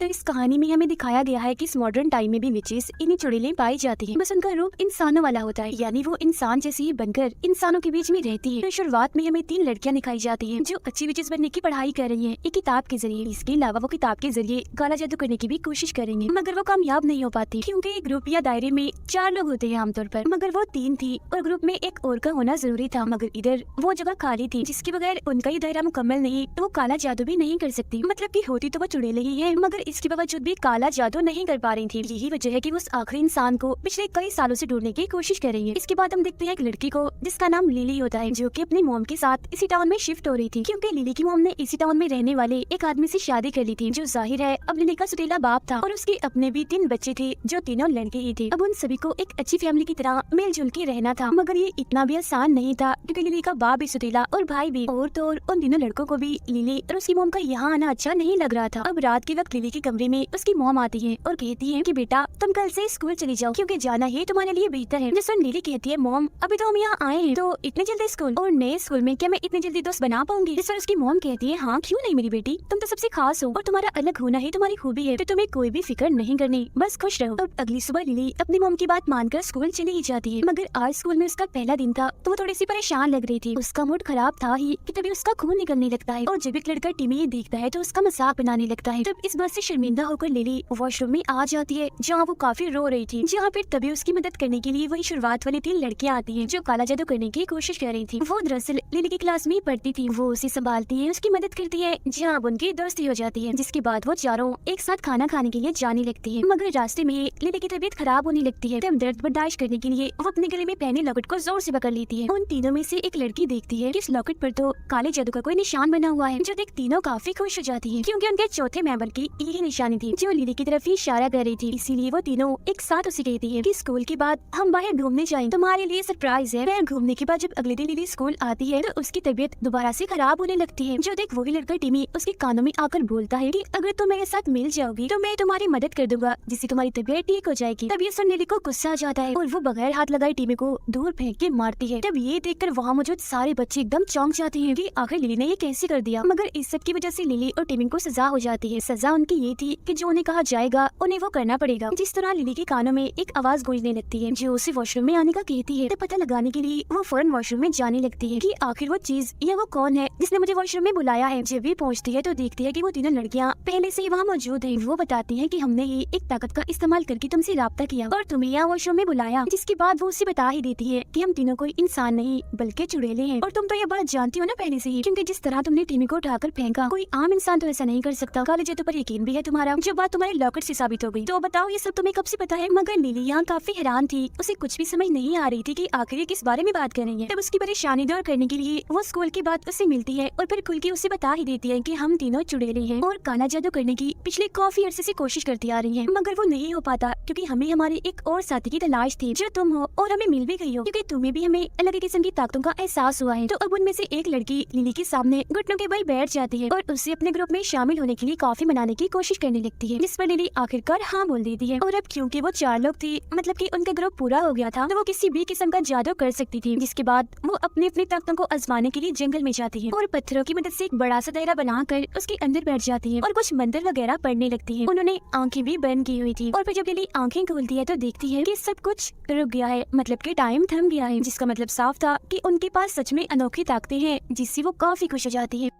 तो इस कहानी में हमें दिखाया गया है कि इस मॉडर्न टाइम में भी विचेस इन्हीं चुड़ैलें पाई जाती हैं। बस उनका रूप इंसानों वाला होता है, यानी वो इंसान जैसी ही बनकर इंसानों के बीच में रहती है। तो शुरुआत में हमें 3 लड़कियां दिखाई जाती हैं जो अच्छी विचेस बनने की पढ़ाई कर रही हैं एक किताब के जरिए। इसके अलावा वो किताब के जरिए काला जादू करने की भी कोशिश करेंगे, मगर वो कामयाब नहीं हो पाती क्योंकि ग्रुप या दायरे में 4 लोग होते हैं आमतौर पर, मगर वो 3 थी और ग्रुप में एक और का होना जरूरी था। मगर इधर वो जगह खाली थी जिसके बगैर उनका ये दायरा मुकम्मल नहीं तो वो काला जादू भी नहीं कर सकती। मतलब कि होती तो वो चुड़ैलें ही है, मगर इसके बावजूद भी काला जादू नहीं कर पा रही थी। यही वजह है कि वो उस आखिरी इंसान को पिछले कई सालों से ढूंढने की कोशिश कर रही है। इसके बाद हम देखते हैं एक लड़की को जिसका नाम लिली होता है, जो कि अपनी मॉम के साथ इसी टाउन में शिफ्ट हो रही थी क्योंकि लिली की मॉम ने इसी टाउन में रहने वाले एक आदमी से शादी कर ली थी, जो जाहिर है अब लिली का सुतीला बाप था। और उसके अपने भी 3 बच्चे थे जो तीनों लड़के ही थे। अब उन सभी को एक अच्छी फैमिली की तरह मिलजुल के रहना था, मगर ये इतना भी आसान नहीं था क्योंकि लिली का बाप भी सुतीला और भाई भी। और तो और उन तीनों लड़कों को भी लिली और उसकी मॉम का यहाँ आना अच्छा नहीं लग रहा था। अब रात के वक्त लिली के कमरे में उसकी मॉम आती है और कहती है कि बेटा तुम कल से स्कूल चली जाओ क्योंकि जाना ही तुम्हारे लिए बेहतर है। जिस पर लिली कहती है मॉम अभी तो हम यहाँ आए हैं तो इतने जल्दी स्कूल, और नए स्कूल में क्या मैं इतने जल्दी दोस्त बना पाऊंगी? जिस पर उसकी मॉम कहती है हाँ क्यों नहीं मेरी बेटी, तुम तो सबसे खास हो और तुम्हारा अलग होना ही तुम्हारी खूबी है, तो तुम्हें कोई भी फिक्र नहीं करनी, बस खुश रहो। अब अगली सुबह लिली अपनी मॉम की बात मानकर स्कूल चली ही जाती है, मगर आज स्कूल में उसका पहला दिन था तो वो थोड़ी सी परेशान लग रही थी। उसका मूड खराब था ही कि तभी उसका खून निकलने लगता है और जब एक लड़का टिमी ये देखता है तो उसका मजाक बनाने लगता है। तब इस बात से शर्मिंदा होकर लिली वॉशरूम में आ जाती है जहाँ वो काफी रो रही थी, जहाँ फिर तभी उसकी मदद करने के लिए वही शुरुआत वाली 3 लड़कियां आती हैं जो काला जादू करने की कोशिश कर रही थी। वो दरअसल लिली की क्लास में पढ़ती थी, वो उसे संभालती है, उसकी मदद करती है, जहाँ अब उनकी दोस्ती हो जाती है। जिसके बाद वो चारों एक साथ खाना खाने के लिए जाने लगती है, मगर रास्ते में लिली की तबीयत खराब होने लगती है। तब दर्द बर्दाश्त करने के लिए वो अपने गले में पहने लॉकेट को जोर से पकड़ लेती है। उन तीनों में से एक लड़की देखती है कि इस लॉकेट पर तो काले जादू का कोई निशान बना हुआ है, जो देख तीनों काफी खुश हो जाती है क्योंकि उनके चौथे मेंबर की यही निशानी थी जो लिली की तरफ ही इशारा कर रही थी। इसीलिए वो तीनों एक साथ उसे कहती है कि स्कूल के बाद हम बाहर घूमने जाएं, तुम्हारे लिए सरप्राइज है। फिर घूमने के बाद जब अगले दिन लिली स्कूल आती है तो उसकी तबीयत दोबारा से खराब होने लगती है, जो देख वही लड़का टिमी उसके कानों में आकर बोलता है कि अगर तुम मेरे साथ मिल जाओगी तो मैं तुम्हारी मदद कर दूंगा जिससे तुम्हारी तबीयत ठीक हो जाएगी। तब ये सुन लिली को गुस्सा आ जाता है और वो बगैर हाथ लगाए टिमी को दूर फेंक के मारती है। तब ये देखकर वहाँ मौजूद सारे बच्चे एकदम चौंक जाते हैं कि आखिर लिली ने ये कैसे कर दिया, मगर इस सब की वजह से लिली और टिमी को सजा हो जाती है। सजा उनकी ये थी कि जो उन्हें कहा जाएगा उन्हें वो करना पड़ेगा। जिस तरह लिली के कानों में एक आवाज गूंजने लगती है जो उसे वॉशरूम में आने का कहती है। तो पता लगाने के लिए वो फौरन वॉशरूम में जाने लगती है कि आखिर वो चीज या वो कौन है जिसने मुझे वॉशरूम में बुलाया है। जब भी पहुंचती है तो देखती है कि वो तीनों लड़कियां पहले से ही वहाँ मौजूद है। वो बताती है कि हमने ही एक ताकत का इस्तेमाल करके तुमसे राब्ता किया और तुम्हें यहाँ वॉशरूम में बुलाया। जिसके बाद वो उसे बता ही देती है कि हम तीनों कोई इंसान नहीं बल्कि चुड़ैले हैं, और तुम तो ये बात जानती हो ना पहले से ही, क्योंकि जिस तरह तुमने टिमी को उठाकर फेंका कोई आम इंसान तो ऐसा नहीं कर सकता। काले जादू पर यकीन भी है तुम्हारा, जो बात तुम्हारे लॉकेट से साबित हो गई। तो बताओ ये सब तुम्हें कब से पता है? मगर लिली यहाँ काफी हैरान थी, उसे कुछ भी समझ नहीं आ रही थी कि आखिर किस बारे में बात कर रही है। तब उसकी परेशानी दूर करने के लिए वो स्कूल के बाद उससे मिलती है और फिर खुल के उसे बता ही देती है कि हम तीनों चुड़ैले हैं और काला जादू करने की पिछले काफी अरसे से कोशिश करती आ रही है, मगर वो नहीं हो पाता क्योंकि हमें हमारे एक और साथी की तलाश थी जो तुम हो, और हमें मिल भी गई हो क्योंकि तुम्हें भी हमें अलग किस्म की ताकतों का एहसास हुआ है। तो अब उनमें से एक लड़की लिली के सामने घुटनों के बल बैठ जाती है और उससे अपने ग्रुप में शामिल होने के लिए काफी मनाने की कोशिश करने लगती है, जिस पर लिली आखिरकार हाँ बोल देती है। और अब क्योंकि वो 4 लोग थे, मतलब कि उनका ग्रुप पूरा हो गया था, तो वो किसी भी किस्म का जादू कर सकती थी। जिसके बाद वो अपनी अपनी ताकतों को आजमाने के लिए जंगल में जाती है और पत्थरों की मदद से एक बड़ा सा दायरा बनाकर उसके अंदर बैठ जाती है और कुछ मंत्र वगैरह पढ़ने लगती है। उन्होंने आंखें भी बंद की हुई थी और फिर जब लिली आंखें खोलती है तो देखती है कि सब कुछ रुक गया है, मतलब कि टाइम थम गया है, जिसका मतलब साफ था कि उनके पास सच में अनोखी ताकतें हैं, जिससे वो काफी खुश हो जाती है।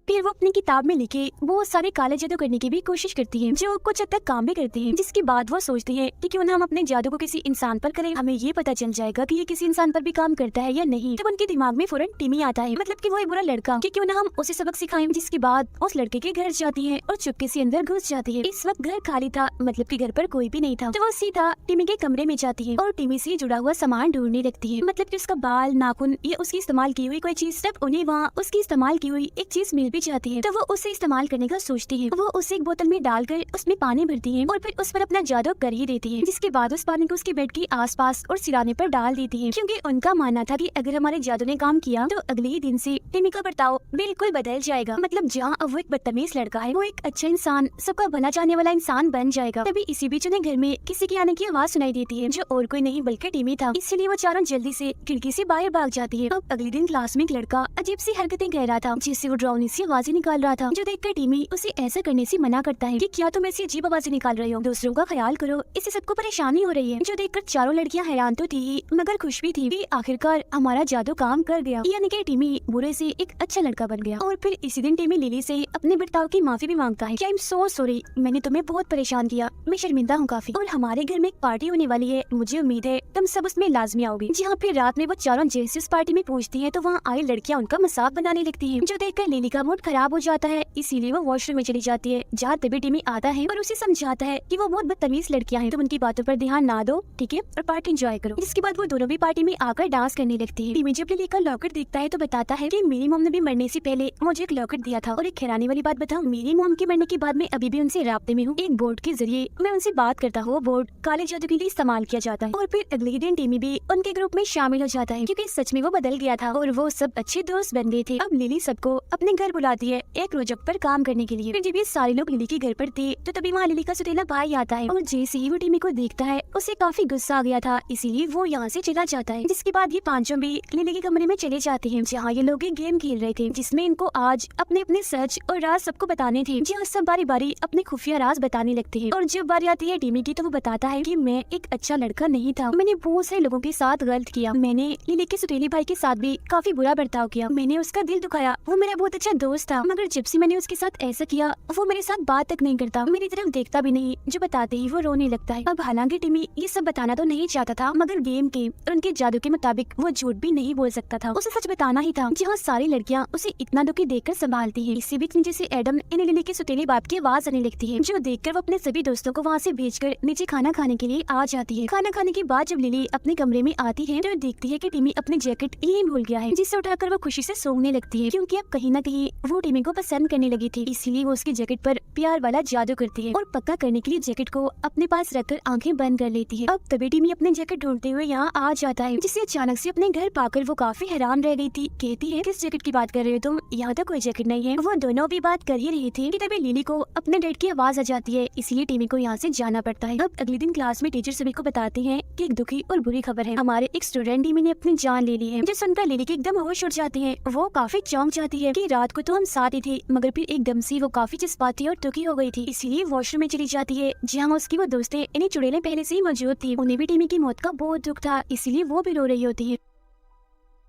फिर वो अपनी किताब में लिखे बहुत सारे काले जादू करने की भी कोशिश करती है, जो कुछ हद तक काम भी करती है। जिसके बाद वो सोचती है कि क्यों ना हम अपने जादू को किसी इंसान पर करें, हमें ये पता चल जाएगा कि ये किसी इंसान पर भी काम करता है या नहीं। तब उनके दिमाग में फौरन टिमी आता है, मतलब कि वो एक बुरा लड़का, कि क्यों ना हम उसे सबक सिखाएं। जिसके बाद उस लड़के के घर जाती है और चुपके से अंदर घुस जाती है। इस वक्त घर खाली था, मतलब कि घर पर कोई भी नहीं था। तो वो सीधा टिमी के कमरे में जाती है और टिमी से जुड़ा हुआ सामान ढूंढने लगती है, मतलब कि उसका बाल, नाखून या उसकी इस्तेमाल की हुई कोई चीज। तब उन्हें वहाँ उसकी इस्तेमाल की हुई एक चीज मिल भी जाती है, तो वो उसे इस्तेमाल करने का सोचती है। वो उसे एक बोतल में डालकर उसमें पानी भरती है और फिर उस पर अपना जादू कर ही देती है। जिसके बाद उस पानी को उसके बेड के आसपास और सिराने पर डाल देती है, क्योंकि उनका मानना था कि अगर हमारे जादू ने काम किया तो अगले ही दिन से टिमी का बर्ताव बिल्कुल बदल जाएगा। मतलब जहाँ अब वो एक बदतमीज लड़का है, वो एक अच्छा इंसान, सबका भला चाहने वाला इंसान बन जाएगा। तभी इसी बीच उन्हें घर में किसी के आने की आवाज सुनाई देती है, जो और कोई नहीं बल्कि टिमी था। इसलिए वो चारों जल्दी से खिड़की से बाहर भाग जाती है। अब अगले दिन क्लास में एक लड़का अजीब सी हरकतें कर रहा था, जिससे वो डरावनी सी आवाजें निकाल रहा था, जो देखकर टीमी उसे ऐसा करने से मना करता है कि क्या तुम ऐसी अजीब आवाजें निकाल रहे हो, दूसरों का ख्याल करो, इससे सबको परेशानी हो रही है। जो देखकर चारों लड़कियां हैरान तो थी ही, मगर खुश भी थी कि आखिरकार हमारा जादू काम कर गया, यानी कि टीमी बुरे से एक अच्छा लड़का बन गया। और फिर इसी दिन टीमी लिली से अपने बर्ताव की माफी भी मांगता है कि आई एम सो सॉरी, मैंने तुम्हें बहुत परेशान किया, मैं शर्मिंदा हूँ काफी, और हमारे घर में एक पार्टी होने वाली है, मुझे उम्मीद है तुम सब उसमें लाजमी आओगे। जहाँ फिर रात में वो चारों जैसे उस पार्टी में पहुंचती है तो वहाँ आई लड़कियाँ उनका मजाक बनाने लगती है, जो देखकर लिली का मूड खराब हो जाता है, इसीलिए वो वॉशरूम में चली जाती है, जहाँ तभी टीमी आता है और उसे समझाता है कि वो बहुत बदतमीज लड़कियां हैं, तुम उनकी बातों पर ध्यान ना दो, ठीक है, और पार्टी एंजॉय करो। इसके बाद वो दोनों भी पार्टी में आकर डांस करने लगती है। टीमी जब लिली का लॉकेट देखता है तो बताता है कि मेरी मॉम ने भी मरने से पहले मुझे एक लॉकेट दिया था, और एक हैरानी वाली बात बताऊं, मेरी मॉम के मरने के बाद मैं अभी भी उनसे राब्ते में हूँ, एक बोर्ड के जरिए मैं उनसे बात करता हूँ, बोर्ड काले जादू के लिए इस्तेमाल किया जाता है। और फिर अगले दिन टीमी भी उनके ग्रुप में शामिल हो जाता है, क्योंकि सच में वो बदल गया था और वो सब अच्छे दोस्त बन गए थे। अब लिली सबको अपने घर बुलाती है एक प्रोजेक्ट पर काम करने के लिए। फिर जब ये सारे लोग लिली के घर पर थे तो तभी वहाँ लिली का सुतेला भाई आता है, और जैसे ही वो टीमी को देखता है उसे काफी गुस्सा आ गया था, इसीलिए वो यहाँ से चला जाता है। जिसके बाद ये पांचों भी लिली के कमरे में चले जाते हैं, जहाँ ये लोग एक गेम खेल रहे थे, जिसमें इनको आज अपने अपने सच और राज सबको बताने थे, जहाँ सब बारी बारी अपने खुफिया राज बताने लगते हैं। और जब बारी आती है टीमी की तो वो बताता है कि मैं एक अच्छा लड़का नहीं था, मैंने बहुत सारे लोगों के साथ गलत किया, मैंने लिली के सुतेली भाई के साथ भी काफी बुरा बर्ताव किया, मैंने उसका दिल दुखाया, वो मेरा बहुत अच्छा दोस्त था, मगर जब से मैंने उसके साथ ऐसा किया वो मेरे साथ बात तक नहीं करता, मेरी तरफ देखता भी नहीं, जो बताते ही वो रोने लगता है। अब हालांकि टिमी ये सब बताना तो नहीं चाहता था, मगर गेम के और उनके जादू के मुताबिक वो झूठ भी नहीं बोल सकता था, उसे सच बताना ही था। जहाँ सारी लड़कियाँ उसे इतना दुखी देखकर संभालती हैं। इसी बीच नीचे से एडम इन्हें लिली के सुतेले बाप की आवाज आने लगती है, जो देखकर वो अपने सभी दोस्तों को वहाँ से भेजकर नीचे खाना खाने के लिए आ जाती है। खाना खाने के बाद जब लिली अपने कमरे में आती है तो देखती है कि टिमी अपनी जैकेट यही भूल गया है, जिसे उठाकर वो खुशी से सोने लगती है, क्योंकि अब कहीं न कहीं वो टिमी को पसंद करने लगी थी, इसीलिए वो उसकी जैकेट पर प्यार वाला जादू करती है और पक्का करने के लिए जैकेट को अपने पास रखकर आंखें बंद कर लेती है। अब तभी टिमी अपनी जैकेट ढूंढते हुए यहाँ आ जाता है, जिसे अचानक से अपने घर पाकर वो काफी हैरान रह गई थी। कहती है किस जैकेट की बात कर रहे हो तुम, यहाँ तो कोई जैकेट नहीं है। वो दोनों भी बात कर ही रही थी कि तभी लिली को अपने डैड की आवाज आ जाती है, इसलिए टिमी को यहाँ से जाना पड़ता है। अब अगले दिन क्लास में टीचर सभी को बताते हैं कि एक दुखी और बुरी खबर है, हमारे एक स्टूडेंट टिमी ने अपनी जान ले ली है। जो सुनकर लिली की एकदम होश उड़ जाती है, वो काफी चौंक जाती है कि रात को तो हम साथ ही थे, मगर फिर एकदम से वो काफी जज्बाती और दुखी हो गई थी, इसीलिए वॉशरूम में चली जाती है, जहाँ उसकी वो दोस्तें इन्हें चुड़ैलें पहले से ही मौजूद थी। उन्हें भी टिमी की मौत का बहुत दुख था, इसीलिए वो भी रो रही होती है।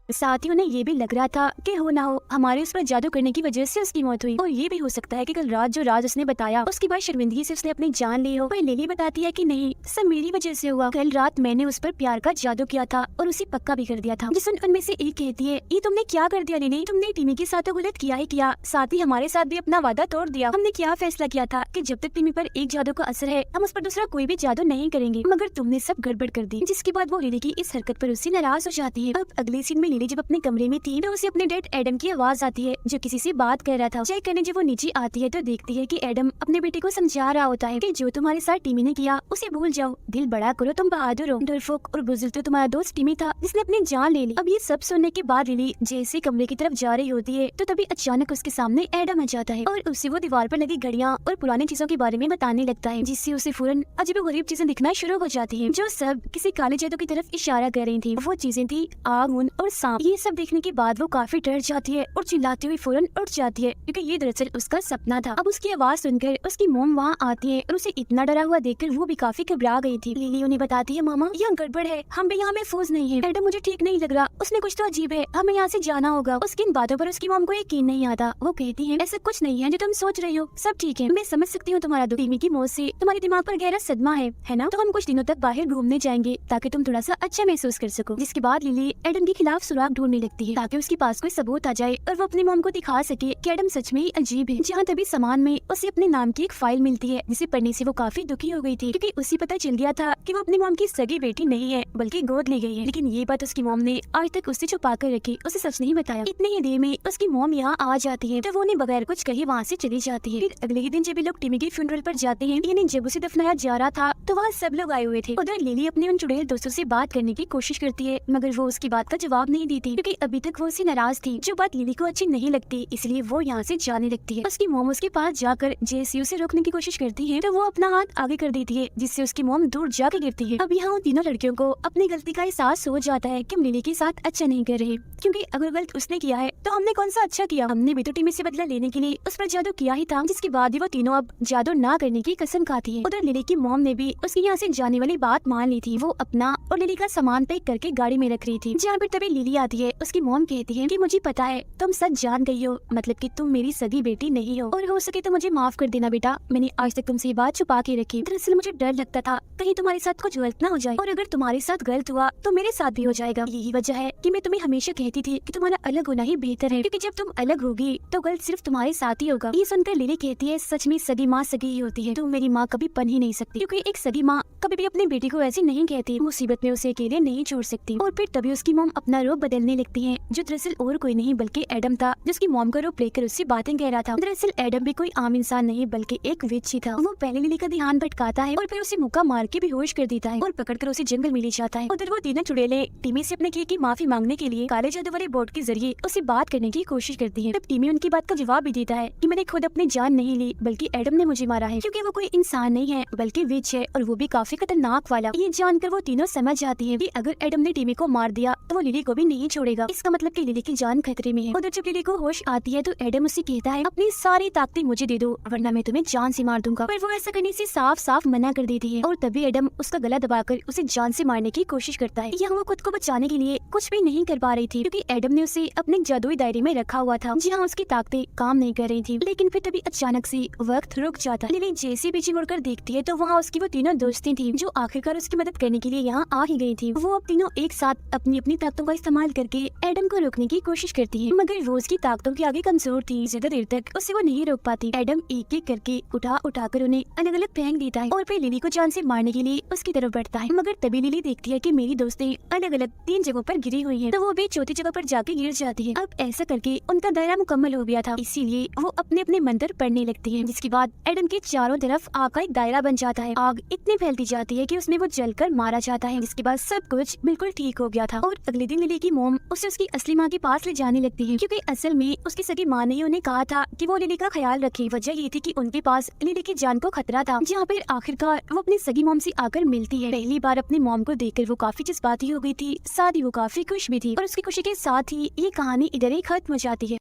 साथ ही उन्हें ये भी लग रहा था कि हो ना हो हमारे उस पर जादू करने की वजह से उसकी मौत हुई, और ये भी हो सकता है कि कल रात जो राज उसने बताया उसके बाद शर्मिंदगी से उसने अपनी जान ली हो। पर लिली बताती है कि नहीं, सब मेरी वजह से हुआ, कल रात मैंने उस पर प्यार का जादू किया था और उसे पक्का भी कर दिया था। जिस उनमें से एक कहती है, ये तुमने क्या कर दिया लिली, तुमने टिमी के साथ तो गलत किया ही किया, साथ ही हमारे साथ भी अपना वादा तोड़ दिया। हमने क्या फैसला किया था कि जब तक टिमी पर एक जादू का असर है हम उस पर दूसरा कोई भी जादू नहीं करेंगे, मगर तुमने सब गड़बड़ कर दी। जिसके बाद वो लिली की इस हरकत पर उससे नाराज हो जाती है। अब अगले सीन में लिली जब अपने कमरे थी तो उसे अपने डैड एडम की आवाज आती है, जो किसी से बात कर रहा था। चेक करने जब वो नीचे आती है तो देखती है कि एडम अपने बेटे को समझा रहा होता है कि जो तुम्हारे साथ टिमी ने किया उसे भूल जाओ, दिल बड़ा करो, तुम बहादुर हो, डरपोक और बुजुर्ग तो तुम्हारा दोस्त टिमी था जिसने अपनी जान ले ली। अब ये सब सुनने के बाद लिली जैसे कमरे की तरफ जा रही होती है तो तभी अचानक उसके सामने एडम आ जाता है और उसे वो दीवार पर लगी घड़ियां और पुरानी चीजों के बारे में बताने लगता है, जिससे उसे फौरन अजीब गरीब चीजें दिखना शुरू हो जाती है, जो सब किसी काले जादू की तरफ इशारा कर रही थी। वो चीजें थी आग, ऊन और सांप। ये सब देखने के बाद वो काफी डर जाती है और चिल्लाती हुई फौरन उठ जाती है, क्योंकि ये दरअसल उसका सपना था। अब उसकी आवाज सुनकर उसकी मोम वहाँ आती है और उसे इतना डरा हुआ देखकर वो भी काफी घबरा गई थी। लिली उन्हें बताती है, मामा यहाँ गड़बड़ है, हम भी यहाँ महफूज नहीं है, एडम मुझे ठीक नहीं लग रहा, उसने कुछ तो अजीब है, हमें यहाँ से जाना होगा। उसकी इन बातों पर उसकी मोम को यकीन नहीं आता। वो कहती है, ऐसा कुछ नहीं है जो तुम सोच रही हो, सब ठीक है, मैं समझ सकती हूँ तुम्हारा दुख, टिमी की मौत से तुम्हारे दिमाग पर गहरा सदमा है ना, तो हम कुछ दिनों तक बाहर घूमने जाएंगे ताकि तुम थोड़ा सा अच्छा महसूस कर सको। जिसके बाद लिली एडम के खिलाफ सुराग ढूंढने लगती है ताकि उसके पास कोई सबूत आ जाए और वो अपनी मॉम को दिखा सके कि एडम सच में ही अजीब है। जहाँ तभी सामान में उसे अपने नाम की एक फाइल मिलती है, जिसे पढ़ने से वो काफी दुखी हो गई थी, क्योंकि उसे पता चल गया था कि वो अपनी मॉम की सगी बेटी नहीं है बल्कि गोद ली गई है। लेकिन ये बात उसकी मॉम ने आज तक उससे छुपा कर रखी, उसे सच नहीं बताया। इतनी ही देर में उसकी मॉम यहाँ आ जाती है तो वो उन्हें बगैर कुछ कहे वहाँ से चली जाती है। फिर अगले ही दिन जब लोग टिमी के फ्यूनरल पर जाते हैं, यानी जब उसे दफनाया जा रहा था, तो वहाँ सब लोग आए हुए थे। उधर लिली अपने उन चुड़ैल दोस्तों से बात करने की कोशिश करती है, मगर वो उसकी बात का जवाब नहीं नहीं दी थी क्योंकि अभी तक वो उससे नाराज थी। जो बात लिली को अच्छी नहीं लगती इसलिए वो यहाँ से जाने लगती है। उसकी मोम उसके पास जाकर जैसे उसे रोकने की कोशिश करती है तो वो अपना हाथ आगे कर देती है जिससे उसकी मोम दूर जाके गिरती है। अब यहाँ तीनों लड़कियों को अपनी गलती का एहसास हो जाता है कि हम लिली के साथ अच्छा नहीं कर रहे, क्योंकि अगर गलत उसने किया है तो हमने कौन सा अच्छा किया। हमने भी तो टीमी से बदला लेने के लिए उस पर जादू किया ही था, जिसके बाद ही वो तीनों अब जादू ना करने की कसम खाती है। उधर लिली की मोम ने भी उसकी यहाँ से जाने वाली बात मान ली थी। वो अपना और लिली का सामान पैक करके गाड़ी में रख रही थी, जहाँ पर तभी लिली आती है। उसकी मोम कहती है कि मुझे पता है तुम सच जान गई हो, मतलब कि तुम मेरी सगी बेटी नहीं हो, और हो सके तो मुझे माफ कर देना बेटा, मैंने आज तक तुमसे ये बात छुपा के रखी। दरअसल मुझे डर लगता था कहीं तुम्हारे साथ कुछ गलत ना हो जाए, और अगर तुम्हारे साथ गलत हुआ तो मेरे साथ भी हो जाएगा। यही वजह है कि मैं तुम्हें हमेशा कहती थी कि तुम्हारा अलग होना ही बेहतर है, क्योंकि जब तुम अलग होगी तो गलत सिर्फ तुम्हारे साथ ही होगा। ये सुनकर लिली कहती है सच में सगी माँ सगी ही होती है, तुम मेरी माँ कभी बन ही नहीं सकती, क्योंकि एक सगी माँ कभी भी अपनी बेटी को ऐसे नहीं कहती, मुसीबत में उसे अकेले नहीं छोड़ सकती। और फिर तभी उसकी मोम अपना रूप बदलने लगती है, जो दरअसल और कोई नहीं बल्कि एडम था, जिसकी मोम का रूप लेकर उससे बातें कह रहा था। दरअसल एडम भी कोई आम इंसान नहीं बल्कि एक विच ही था। वो पहले लिली का ध्यान भटकाता है और फिर उसे मुक्का मार के बेहोश कर देता है और पकड़कर उसे जंगल में ले जाता है। उधर वो तीनों चुड़ैलें टीमी से अपने किए की माफी मांगने के लिए काले जादू वाले बोर्ड के जरिए उसे बात करने की कोशिश करती है। तब टीमी उनकी बात का जवाब भी देता है कि मैंने खुद अपनी जान नहीं ली बल्कि एडम ने मुझे मारा है, क्योंकि वो कोई इंसान नहीं है बल्कि विच है, और वो भी काफी खतरनाक वाला। ये जानकर वो तीनों समझ जाती है कि अगर एडम ने टीमी को मार दिया तो वो लिली को भी नहीं छोड़ेगा। इसका मतलब कि लिली की जान खतरे में है। उधर जब लिली को होश आती है तो एडम उसे कहता है अपनी सारी ताकतें मुझे दे दो वरना मैं तुम्हें जान से मार दूंगा, पर वो ऐसा करने से साफ साफ मना कर देती है। और तभी एडम उसका गला दबाकर उसे जान से मारने की कोशिश करता है। यहाँ वो खुद को बचाने के लिए कुछ भी नहीं कर पा रही थी, क्योंकि एडम ने उसे अपने जादुई दायरे में रखा हुआ था, जहाँ उसकी ताकतें काम नहीं कर रही थी। लेकिन फिर तभी अचानक से वक्त रुक जाता है। लिली जैसे पीछे मुड़कर देखती है तो वहाँ उसकी वो तीनों दोस्तें थी जो आखिरकार उसकी मदद करने के लिए यहाँ आ ही गई थी। वो अब तीनों एक साथ अपनी अपनी ताकतों का इस्तेमाल करके एडम को रोकने की कोशिश करती है, मगर रोज की ताकतों के आगे कमजोर थी, ज्यादा देर तक उसे वो नहीं रोक पाती। एडम एक एक करके उठाकर उन्हें अलग अलग फेंक देता है और फिर लिली को जान से मारने के लिए उसकी तरफ बढ़ता है, मगर तभी लिली देखती है कि मेरी दोस्तें अलग अलग 3 जगहों पर गिरी हुई है, तो वो भी चौथी जगह पर जाके गिर जाती है। अब ऐसा करके उनका दायरा मुकम्मल हो गया था, इसीलिए वो अपने अपने मंत्र पढ़ने लगती है, जिसके बाद एडम के चारों तरफ आग का एक दायरा बन जाता है। आग इतनी फैलती जाती है कि उसमें वो जलकर मारा जाता है, जिसके बाद सब कुछ बिल्कुल ठीक हो गया था। और अगले दिन लिली की मोम उसे उसकी असली माँ के पास ले जाने लगती है, क्योंकि असल में उसकी सगी माँ ने उन्हें कहा था कि वो लिली का ख्याल रखे। वजह ये थी कि उनके पास लिली की जान को खतरा था, जहाँ पर आखिरकार वो अपनी सगी मोम से आकर मिलती है। पहली बार अपनी मोम को देखकर वो काफी जज्बाती हो गई थी, साथ ही वो काफी खुश भी थी, और उसकी खुशी के साथ ही ये कहानी इधर ही खत्म हो जाती है।